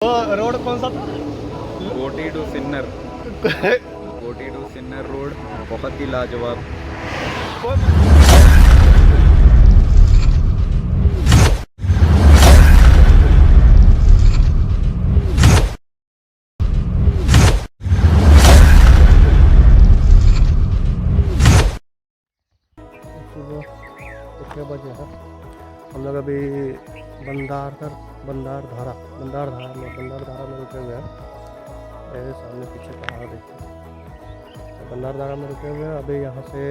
Road कौन सा था? कोटी टू सिन्नर रोड बहुत ही लाजवाब। कितने बजे हैं? हम लोग अभी बंदारधारा में रुके हुए हैं। मेरे सामने पीछे पहाड़ देखिए, बंदारधारा में रुके हुए हैं। अभी यहाँ से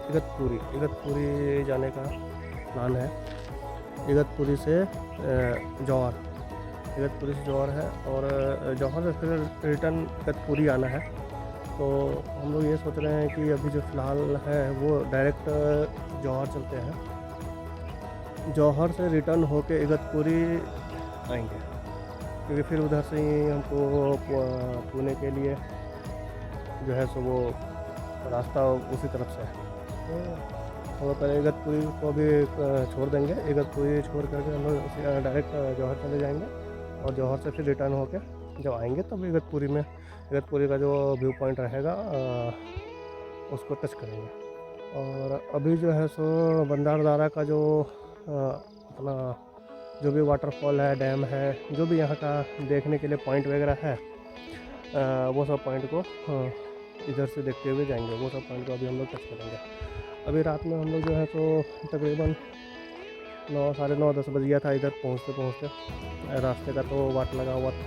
इगतपुरी जाने का प्लान है। इगतपुरी से जौहर है और जौहर से फिर रिटर्न इगतपुरी आना है। तो हम लोग ये सोच रहे हैं कि अभी जो फ़िलहाल है वो डायरेक्ट जौहर चलते हैं, जौहर से रिटर्न होके इगतपुरी आएंगे, क्योंकि फिर उधर से ही हमको पुणे के लिए जो है सो वो रास्ता उसी तरफ से है। तो पहले इगतपुरी को भी छोड़ देंगे, इगतपुरी छोड़ करके हम लोग डायरेक्ट जौहर चले जाएंगे और जौहर से फिर रिटर्न होके जब आएंगे तब इगतपुरी का जो व्यू पॉइंट रहेगा उसको टच करेंगे। और अभी जो है सो बंदारदारा का जो अपना जो भी वाटरफॉल है, डैम है, जो भी यहाँ का देखने के लिए पॉइंट वगैरह है, वो सब पॉइंट को इधर से देखते हुए जाएंगे। वो सब पॉइंट को अभी हम लोग टच करेंगे। अभी रात में हम लोग जो है तो तकरीबन 9, साढ़े 9, 10 बज गया था इधर पहुँचते। रास्ते का तो वाट लगा हुआ था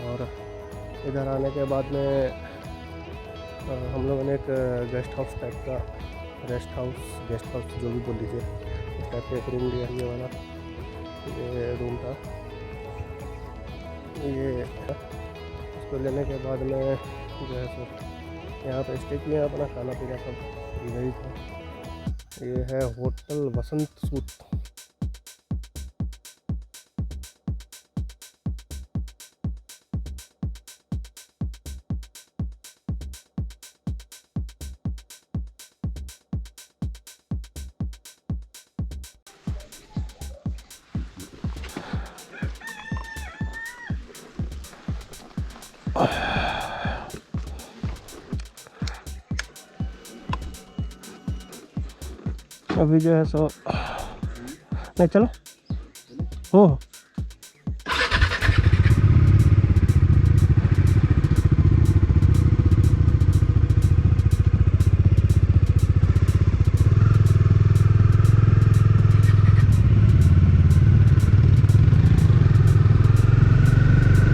और इधर आने के बाद में हम लोगों ने एक गेस्ट हाउस टाइप का गेस्ट हाउस जो भी बोल लीजिए, उस टाइप का एक रूम लिया। ये वाला ये रूम था। ये उसको लेने के बाद में जो है सो यहाँ पे स्टे किया, अपना खाना पीना सब इधर ही था। ये है होटल वसंत सूत। अभी जो है सो नहीं चलो हो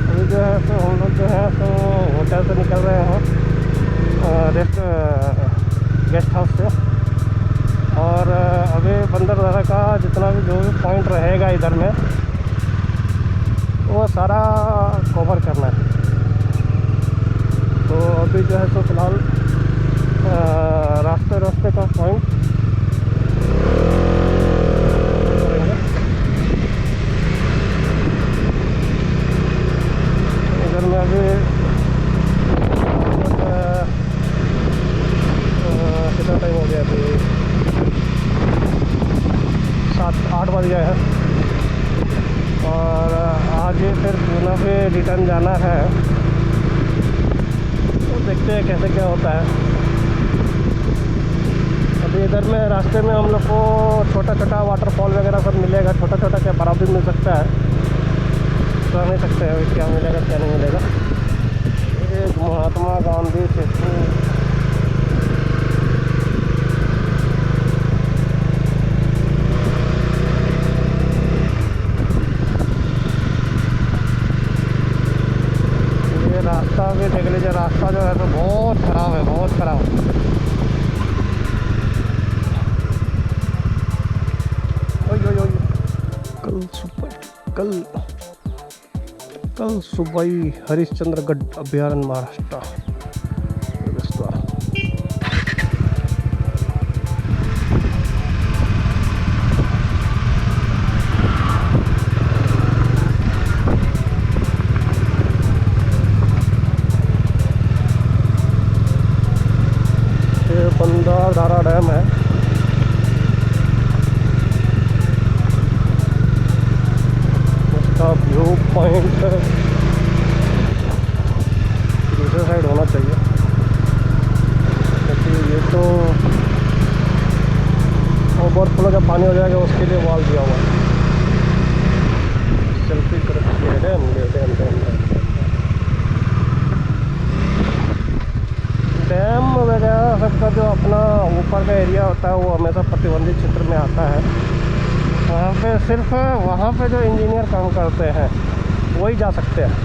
अभी जो है सो हम लोग जो है सो होटल से निकल रहे हैं गेस्ट हाउस से। और अभी बंदरदारा का जितना भी जो भी पॉइंट रहेगा इधर में वो सारा कवर करना है। तो अभी जो है तो फिलहाल रास्ते का पॉइंट करेंगे। इधर में अभी कितना टाइम हो गया? अभी 7-8 बज गए हैं और आगे फिर पुणे पे रिटर्न जाना है। तो देखते हैं कैसे क्या होता है। अभी इधर में रास्ते में हम लोग को छोटा वाटरफॉल वगैरह सब मिलेगा। छोटा क्या बड़ा भी मिल सकता है, तो नहीं सकते हैं क्या मिलेगा क्या नहीं मिलेगा। एक महात्मा गांधी सेतु रास्ता भी देख लीजिए। रास्ता जो है तो बहुत ख़राब है, बहुत ख़राब। कल सुबह हरिश्चंद्रगढ़ अभयारण्य महाराष्ट्र प्रवेश द्वार। बंदारदारा डैम है। का व्यू पॉइंट दूसरे साइड होना चाहिए, क्योंकि ये तो ओवरफ्लो जब पानी हो जाएगा उसके लिए वॉल दिया हुआ है। सेल्फी कर डैम डैम डैम डैम वगैरह सबका जो अपना ऊपर का एरिया होता है वो हमेशा प्रतिबंधित क्षेत्र में आता है। वहाँ पे सिर्फ वहाँ पे जो इंजीनियर काम करते हैं वही जा सकते हैं,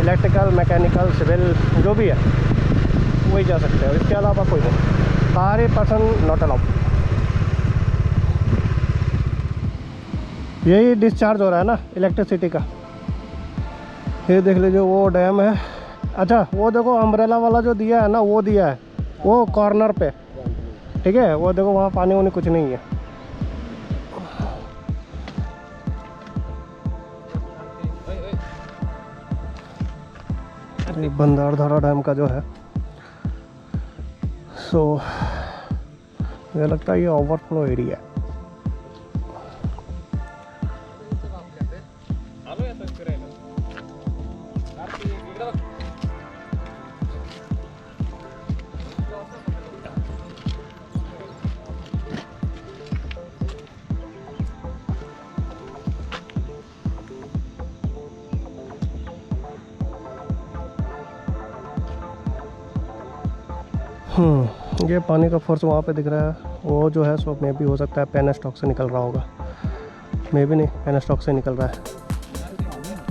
इलेक्ट्रिकल, मैकेनिकल, सिविल जो भी है वही जा सकते हैं, इसके अलावा कोई नहीं। सारे पर्सन नॉट अलाउड। यही डिस्चार्ज हो रहा है ना इलेक्ट्रिसिटी का। ये देख लीजिए वो डैम है। अच्छा वो देखो अम्ब्रेला वाला जो दिया है ना, वो दिया है वो कॉर्नर पे, ठीक है। वो देखो वहाँ पानी वानी कुछ नहीं है। भंडारदरा डैम का जो है सो मुझे लगता है ये ओवरफ्लो एरिया है। ये पानी का फोर्स वहाँ पे दिख रहा है, वो जो है सो मे भी हो सकता है पेन स्टॉक से निकल रहा होगा, मे भी नहीं, पेन स्टॉक से निकल रहा है।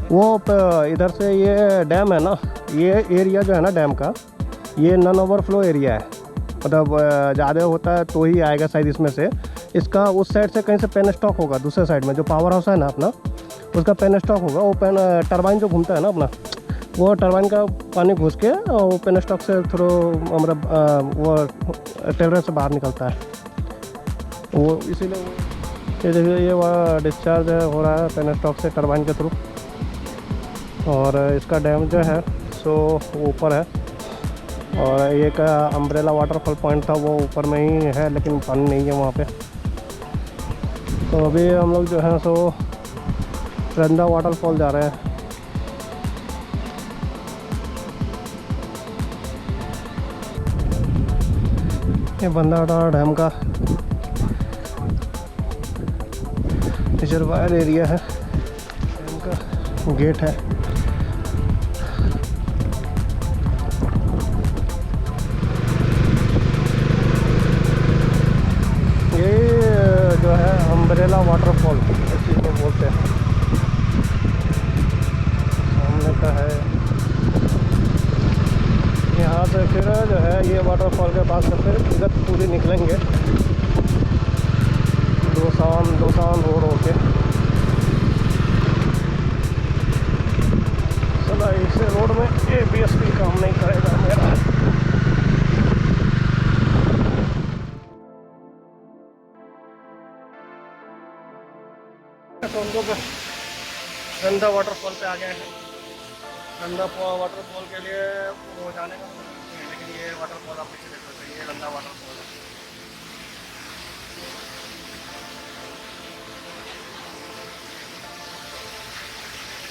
वो इधर से ये डैम है ना, ये एरिया जो है ना डैम का, ये नॉन ओवरफ्लो एरिया है। मतलब ज़्यादा होता है तो ही आएगा शायद इसमें से। इसका उस साइड से कहीं से पेन स्टॉक होगा, दूसरे साइड में जो पावर हाउस है ना अपना, उसका पेन स्टॉक होगा। वो पेन टरबाइन जो घूमता है ना अपना, वो टरबाइन का पानी घुस के वो पेन स्टॉक से थ्रू मतलब वो टेलर से बाहर निकलता है वो, इसीलिए ये देखिए ये वहाँ डिस्चार्ज हो रहा है पेन स्टॉक से टरबाइन के थ्रू। और इसका डैम जो है सो ऊपर है, और एक अम्ब्रेला वाटरफॉल पॉइंट था वो ऊपर में ही है, लेकिन पानी नहीं है वहाँ पे। तो अभी हम लोग जो है सो रंधा वाटरफॉल जा रहे हैं। ये भंडारदरा डैम का रिजर्वायर एरिया है, डैम का गेट है। ये जो है अम्ब्रेला वाटरफॉल इस चीज़ को बोलते हैं। सामने का है, यहाँ से फिर जो है ये वाटरफॉल के पास से फिर इगतपुरी निकलेंगे, दोसान रोड होके। चला इस रोड में ABS भी काम नहीं करेगा मेरा। तो हम लोग रंधा वाटरफॉल पे आ गए हैं। रंधा वाटरफॉल के लिए वो जाने का, लेकिन ये वाटरफॉल आप पीछे देख सकते हैं, ये रंधा वाटरफॉल है।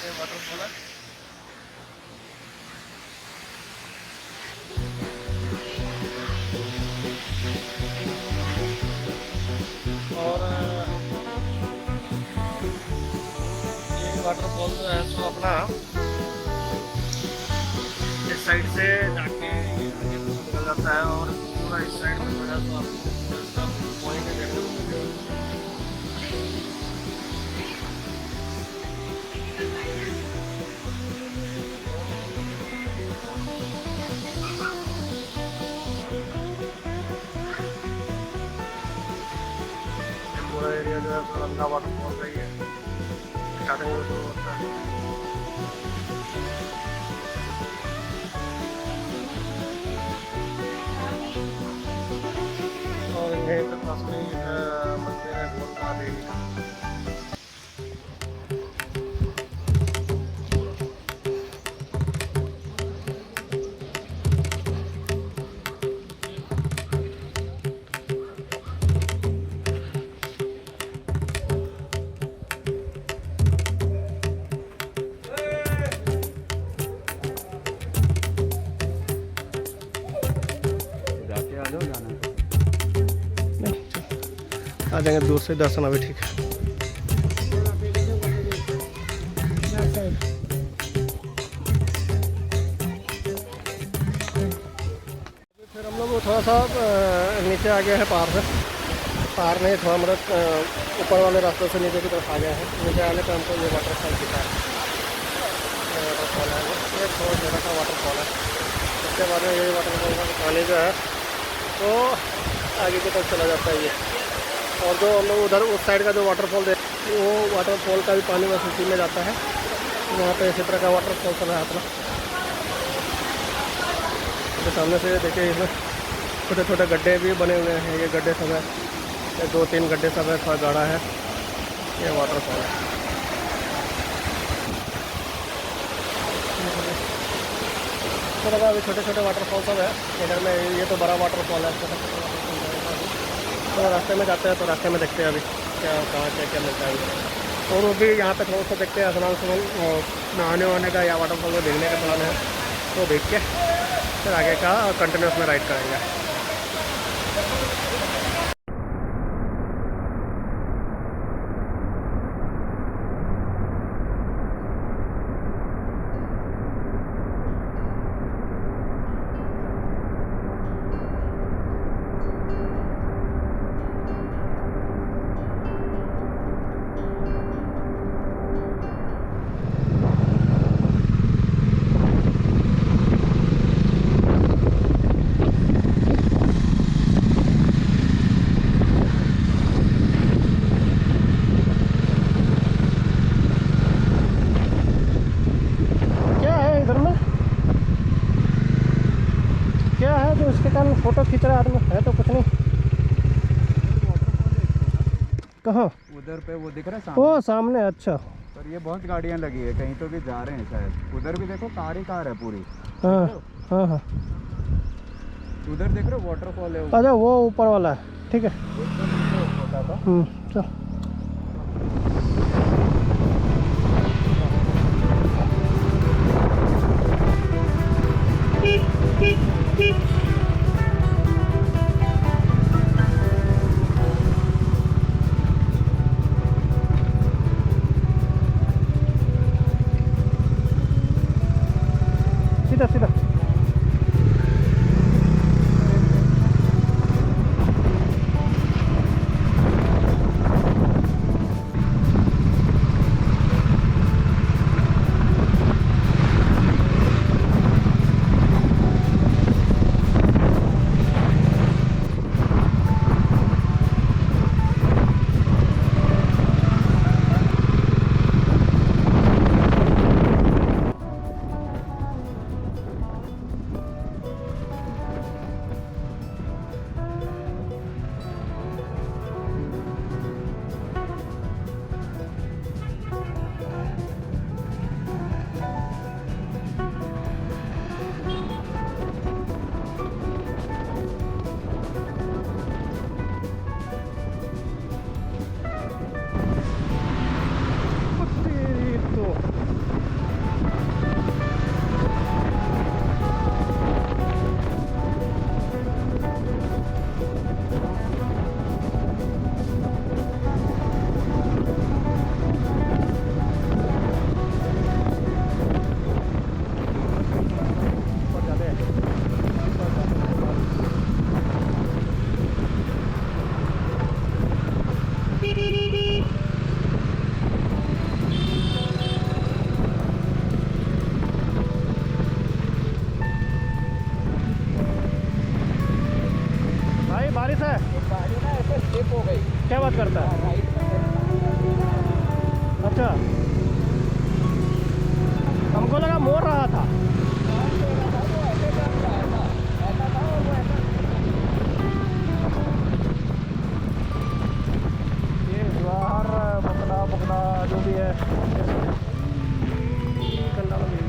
ये वाटरफॉल है। और ये वाटरफॉल जो है सो अपना इस साइड से जाके निकल जाता है, और पूरा इस साइड में जो है तो आपको इसका पॉइंट देखने को मिलेगा। पूरा एरिया जो है तो रंधा वाटरफॉल का ही है, स्टार्टिंग में शुरू होता है। और यहीं पे पास में मंदिर है भोला देवी का। आ जाएंगे दूर से दर्शन अभी। ठीक है, फिर हम लोग थोड़ा सा नीचे आ गया है पहाड़ से। पहाड़ नहीं, थोड़ा मतलब ऊपर वाले रास्ते से नीचे की तरफ आ गया है। नीचे आने पर हमको ये वाटरफॉल दिखा है। वाटरफॉल है ये बहुत ज़्यादा का वाटरफॉल है। उसके बाद में ये वाटरफॉल का पानी जो है तो आगे की तरफ चला जाता है ये। और जो हम लोग उधर उस साइड का जो वाटरफॉल वो वाटरफॉल का भी पानी बस उसी में जाता है। वहाँ पे इसी तरह का वाटरफॉल चल रहा है अपना। तो सामने से देखिए इसमें छोटे छोटे गड्ढे भी बने हुए हैं। ये गड्ढे सब है, ये 2-3 गड्ढे सब है, थोड़ा गाढ़ा है। ये वाटरफॉल है। तो लगा अभी छोटे छोटे वाटरफॉल सब है इधर में। ये तो बड़ा वाटरफॉल है, छोटा छोटा वाटरफॉल है। तो रास्ते में जाते हैं तो रास्ते में देखते हैं अभी क्या कहाँ क्या क्या मिलता है। और वो भी यहाँ पे थोड़ा सा देखते हैं स्नान नहाने वहाने का या वाटरफॉल को देखने का प्लान है। तो देख के फिर आगे का कंटिन्यूस में राइड करेंगे। फोटो खींच रहा आदमी है तो कुछ नहीं। कहाँ? उधर पे वो दिख रहा है सामने। ओ सामने, अच्छा। पर ये बहुत गाड़ियाँ लगी है, कहीं तो भी जा रहे हैं शायद। उधर भी देखो, कार ही कार है पूरी। हाँ हाँ हाँ, उधर देख रहे हो वाटरफॉल है। अच्छा वो ऊपर वाला है, ठीक है। चल सीधा सीधा। बारिश है, गाड़ी ना ऐसे स्लिप हो गई। क्या बात करता है? अच्छा, हमको लगा मोड़ रहा था। ये ज्वार पकड़ा जो भी है कंडा लगी।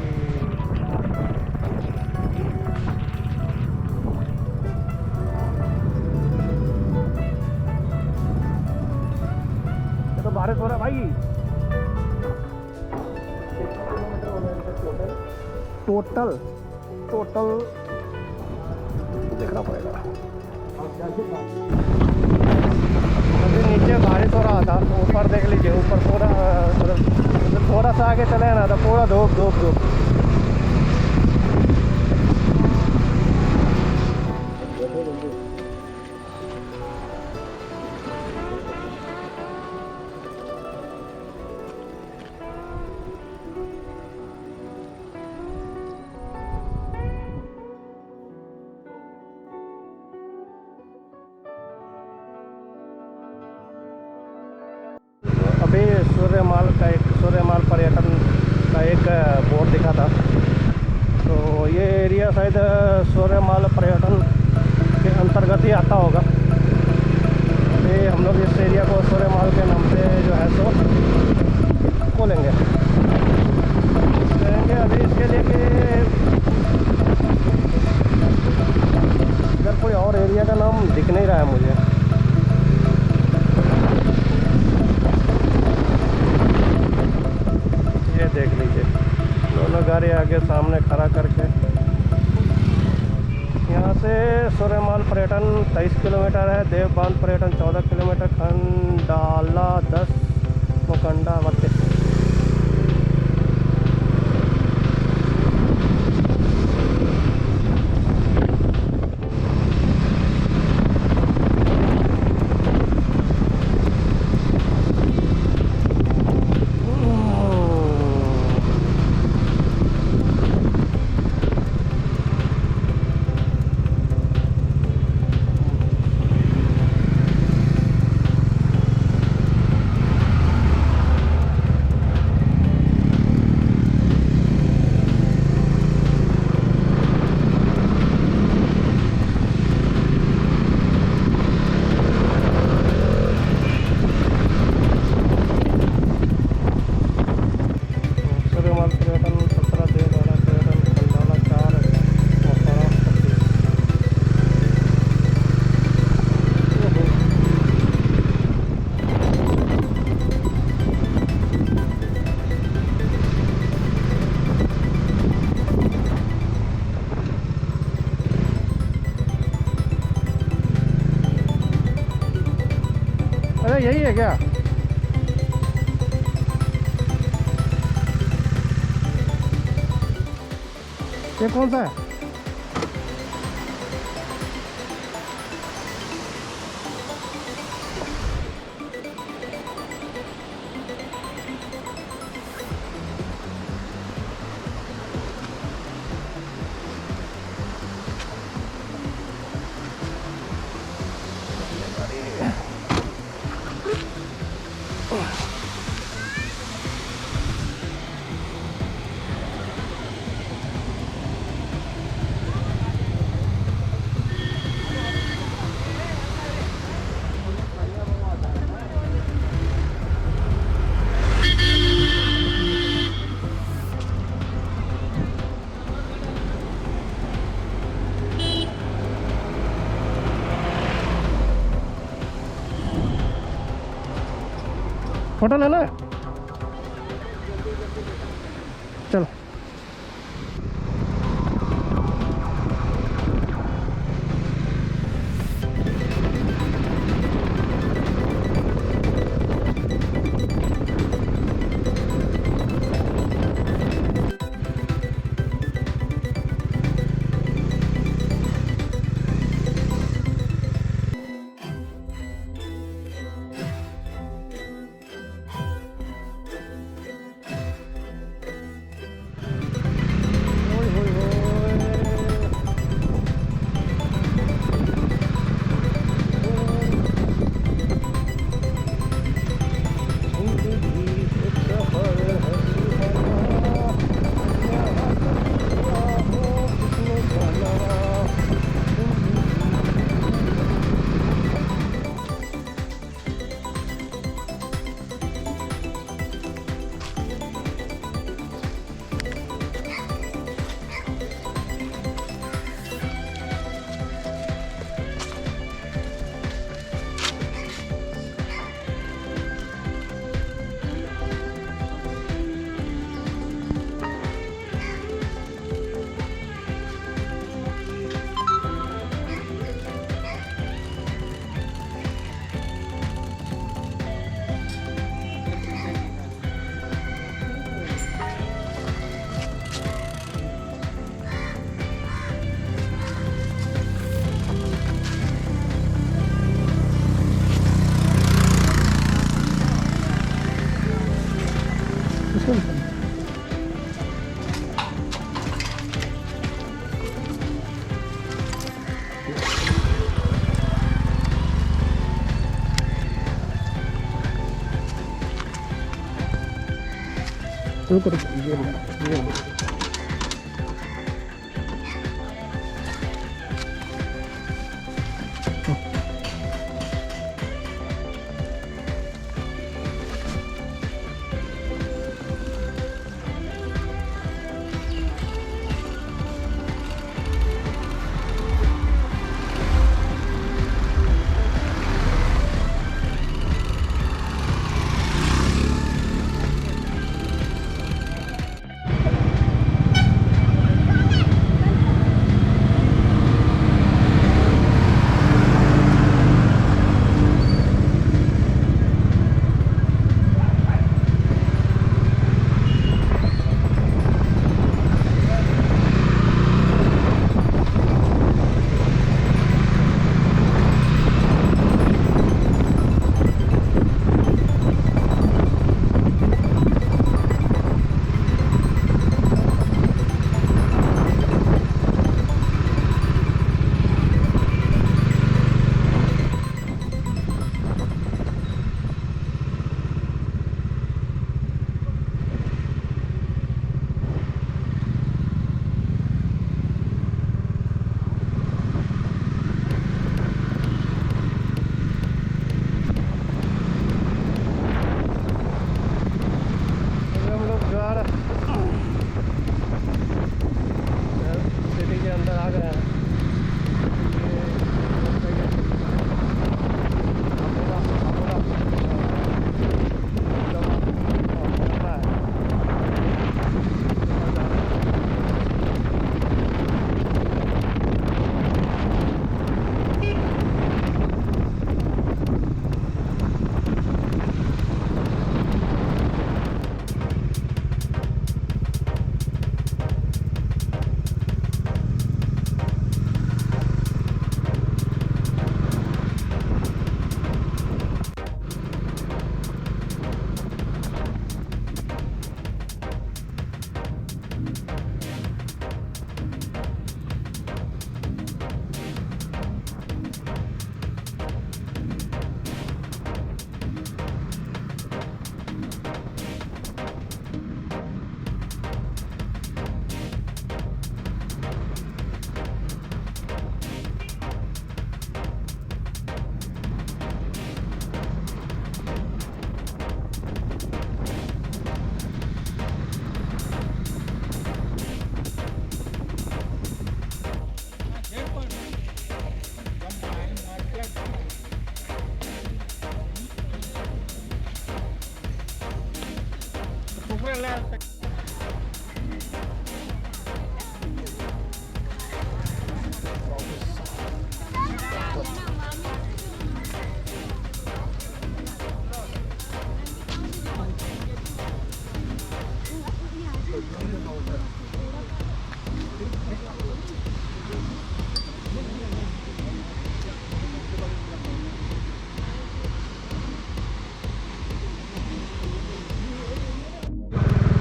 बारिश हो रहा है भाई। टोटल देखना पड़ेगा। पूरा धूप धूप धूप। अभी सूर्यमाल पर्यटन का एक बोर्ड दिखा था, तो ये एरिया शायद सूर्यमाल पर्यटन के अंतर्गत ही आता होगा। अभी हम लोग इस एरिया को सूर्यमाल के नाम से जो है सो बोलेंगे। अभी इसके लिए कि इधर कोई और एरिया का नाम दिख नहीं रहा है मुझे। ये देख लीजिए, दोनों गाड़ी आगे सामने खड़ा करके। यहाँ से सूर्यमाल पर्यटन 23 किलोमीटर है, देवबांध पर्यटन 14 किलोमीटर, खंडाला 10, मोकंडा 32। अरे यही है क्या? ये कौन सा है? फोटो लेना है? चलो। रुको ये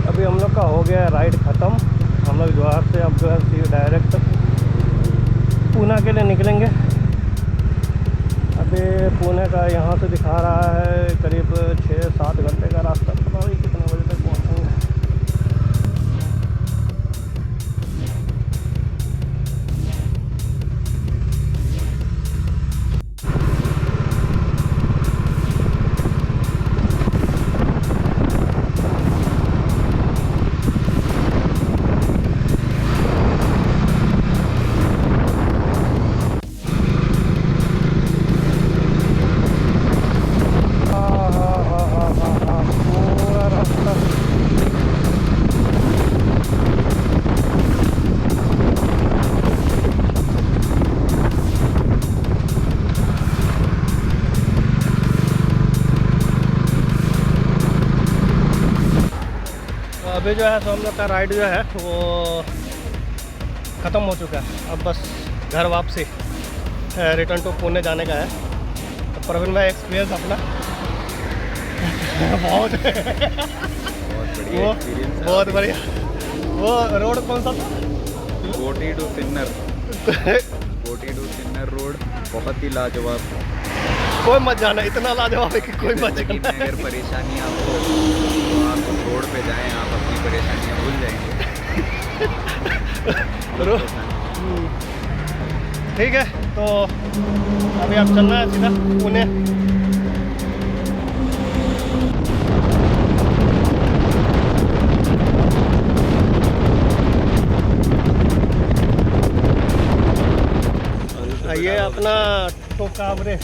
अभी हम लोग का हो गया राइड ख़त्म। हम लोग जवाहर से अब जो है डायरेक्ट पूना के लिए निकलेंगे। अभी पुणे का यहाँ से दिखा रहा है करीब 6-7 घंटे का रास्ता। पता नहीं कितने बजे तक पहुँचेंगे। अभी जो है तो हम लोग का राइड जो है वो ख़त्म हो चुका है। अब बस घर वापसी रिटर्न टू पुणे जाने का है। तो प्रवीण भाई एक्सपीरियंस अपना बहुत बढ़िया एक्सपीरियंस है। बहुत बढ़िया। वो रोड कौन सा था? कोटी टू सिन्नर रोड बहुत ही लाजवाब। कोई मत जाना, इतना लाजवाब है कि कोई मत जिंदगी में जाना। अगर परेशानी आपको तो आप उस रोड पे जाएं, आप अपनी परेशानियां भूल जाएंगे। ठीक है, तो अभी आप चलना है सीधा पुणे। ये अपना टोकावरे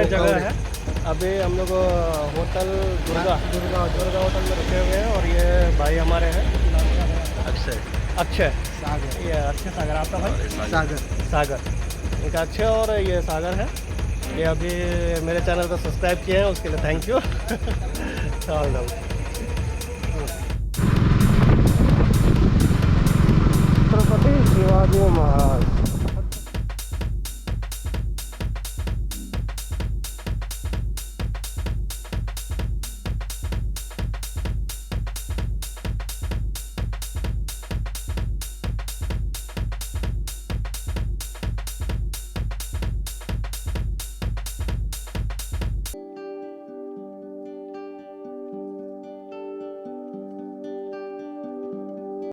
जगह है। अभी हम लोग होटल दुर्गा होटल में रुके हुए हैं और ये भाई हमारे हैं। अक्षय सागर, ये अक्षय सागर। आपका भाई? सागर इनका अक्षय और ये सागर है। ये अभी मेरे चैनल को सब्सक्राइब किए हैं, उसके लिए थैंक यू। छत्रपति शिवाजी महाराज।